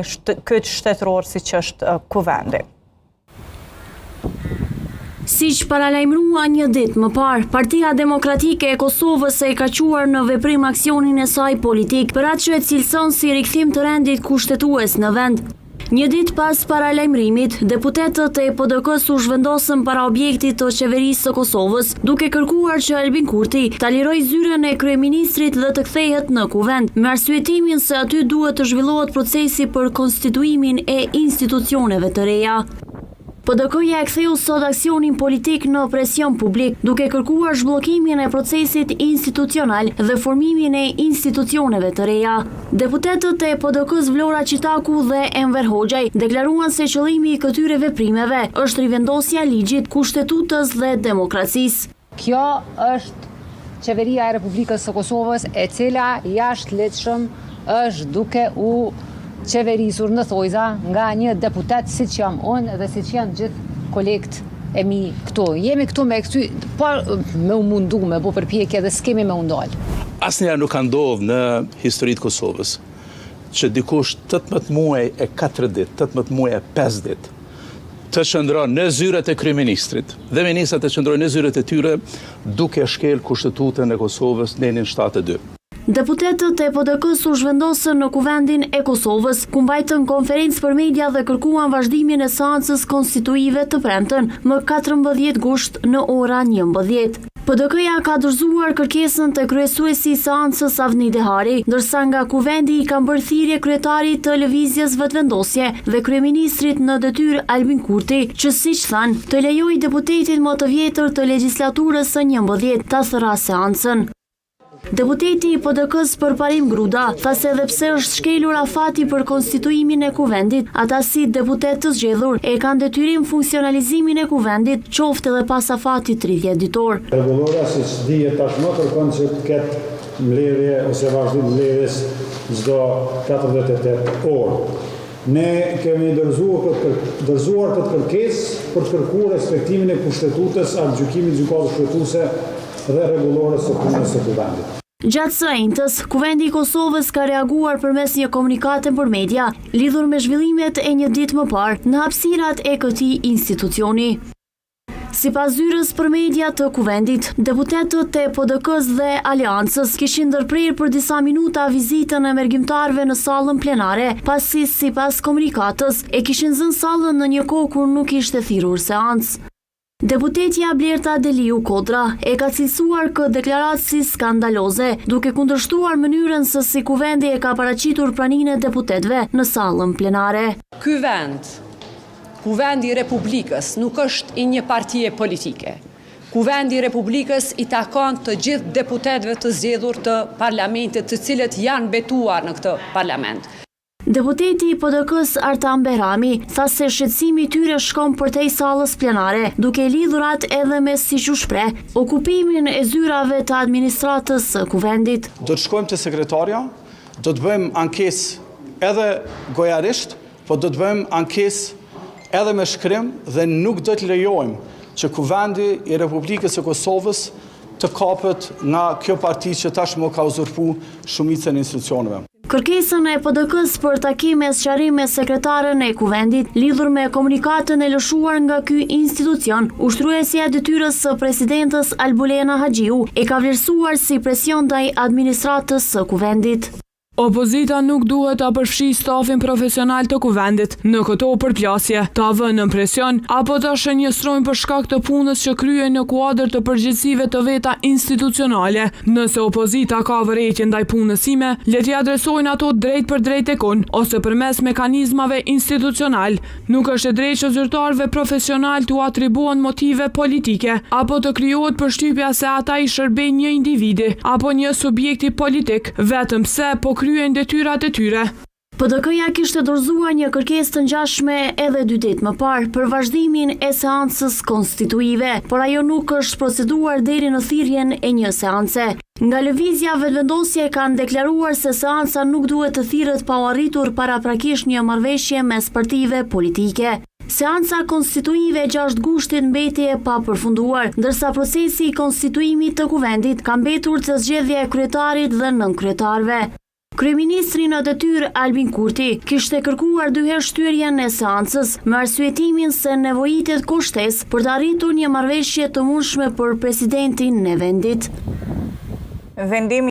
këtë shtetëror si që është kuvendi. Siç paralajmërua një ditë më parë, Partia Demokratike e Kosovës e ka quar në veprim aksionin e saj politik për atë që e cilëson si rikthim të rendit kushtetues në vend. Një ditë pas paralajmërimit, deputetët e PDK-s u zhvendosën para objektit të qeverisë së Kosovës, duke kërkuar që Albin Kurti ta lirojë zyrën e kryeministrit dhe të kthehet në kuvend, me arsyetimin se aty duhet të zhvillohet procesi për konstituimin e institucioneve të reja. PDK-ja e ktheu sot aksionin politik në presion publik, duke kërkuar zhbllokimin e procesit institucional dhe formimin e institucioneve të reja. Deputetët e PDK-s Vlora Qitaku dhe Enver Hoxhaj deklaruan se qëllimi i këtyre veprimeve është rivendosja e ligjit, kushtetutës dhe demokracisë. Kjo është qeveria e Republikës së Kosovës, e cila jashtëligjshëm është duke u qeverisur në thojza nga një deputet si që jam unë dhe si që janë gjithë kolegët e mi këtu. Jemi këtu me këty, pa me u mundu, me bu përpjekje dhe s'kemi me undalë. Asnjëherë nuk ka ndodhur në historitë Kosovës që dikush 18 muaj e 4 ditë, 18 muaj e 5 ditë të qëndron në zyret e kryeministrit dhe ministrat të qëndrojnë në zyret e tyre duke shkel kushtetutën e Kosovës në 72. Deputetët e PDK-s u zhvendosën në kuvendin e Kosovës, ku mbajtën konferencë për media dhe kërkuan vazhdimin e seancës konstituive të premten më 14 gusht në ora 11. PDK-ja ka dorëzuar kërkesën të kryesuesi i seancës Avni Dehari, ndërsa nga kuvendi i ka bërë thirrje kryetarit të lëvizjes vetëvendosje dhe kryeministrit në detyrë Albin Kurti, që siç thanë, të lejojë deputetin më të vjetër të legjislaturës së 11 ta thërrë seancën. Deputeti i PDK-s Përparim Gruda tha se edhe pse është shkelur afati për konstituimin e kuvendit, ata si deputet të zgjedhur e kanë detyrim funksionalizimin e kuvendit, qoftë edhe pas afatit 30 ditor. Rregullora, siç dihet tashmë, kërkon që të ketë mbledhje ose vazhdim mbledhjes çdo 48 orë. Ne kemi dorëzuar këtë kërkesë për të kërkuar respektimin e kushtetutës atë gjykimit gjykatës kushtetuese dhe rregullores së punës së kuvendit. Gjatë së njëjtës, kuvendi i Kosovës ka reaguar përmes një komunikate për media lidhur me zhvillimet e një ditë më parë në hapësirat e këtij institucioni. Sipas zyrës për media të kuvendit, deputetët e PDK-s dhe Aleancës kishin ndërprerë për disa minuta vizitën e mergjimtarëve në sallën plenare, pasi sipas komunikatës e kishin zënë sallën në një kohë kur nuk ishte thirrur seancë. Deputetja Blerta Deliu Kodra e ka cilësuar këtë deklaratë si skandaloze, duke kundërshtuar mënyrën se si kuvendi e ka paraqitur praninë e deputetëve në sallën plenare. Ky vend, kuvendi i Republikës, nuk është i një partie politike. Kuvendi i Republikës i takon të gjithë deputetëve të zgjedhur të parlamentit, të cilët janë betuar në këtë parlament. Deputeti i PDK-s Artan Berami tha se shqetësimi i tyre shkon përtej sallës plenare, duke lidhur atë edhe me, siç u shpreh, okupimin e zyrave të administratës së kuvendit. Do të shkojmë te sekretarja, do të bëjmë ankesë edhe gojarisht, po do të bëjmë ankesë edhe me shkrim dhe nuk do të lejojmë që kuvendi i Republikës së Kosovës të kapet nga kjo parti që tashmë ka uzurpuar shumicën e institucioneve. Kërkesën e PDK-s për takim e sqarim me sekretaren e kuvendit lidhur me komunikatën e lëshuar nga ky institucion, ushtruesja e detyrës së presidentës Albulena Haxhiu e ka vlerësuar si presion ndaj administratës së kuvendit. Opozita nuk duhet ta përfshijë stafin profesional të kuvendit në këto përplasje, ta vënë në presion apo ta shënjestrojnë për shkak të punës që kryejnë në kuadër të përgjegjësive të veta institucionale. Nëse opozita ka vërejtje ndaj punës sime, le t'i adresojnë ato drejt për drejt tekun ose përmes mekanizmave institucional. Nuk është e drejtë që zyrtarëve profesional t'u atribuohen motive politike apo të krijohet përshtypja se ata i shërbejnë një individi apo një subjekti politik vetëm pse po kryen detyrat e tyre. PDK-ja kishte dorëzuar një kërkesë të ngjashme edhe 2 ditë më parë për vazhdimin e seancës konstituive, por ajo nuk është proceduar deri në thirrjen e një seance. Nga lëvizja vetëvendosje kanë deklaruar se seanca nuk duhet të thirret pa u arritur paraprakisht një marrëveshje mes partive politike. Seanca konstituive 6 gushtit mbeti e pa përfunduar, ndërsa procesi i konstituimit të kuvendit ka mbetur të zgjedhja e kryetarit dhe nënkryetarëve. Kryeministri në detyrë Albin Kurti kishte kërkuar 2 herë shtyrjen e seancës me arsyetimin se nevojitet kushtesë për të arritur një marrëveshje të mundshme për presidentin e vendit. Vendimi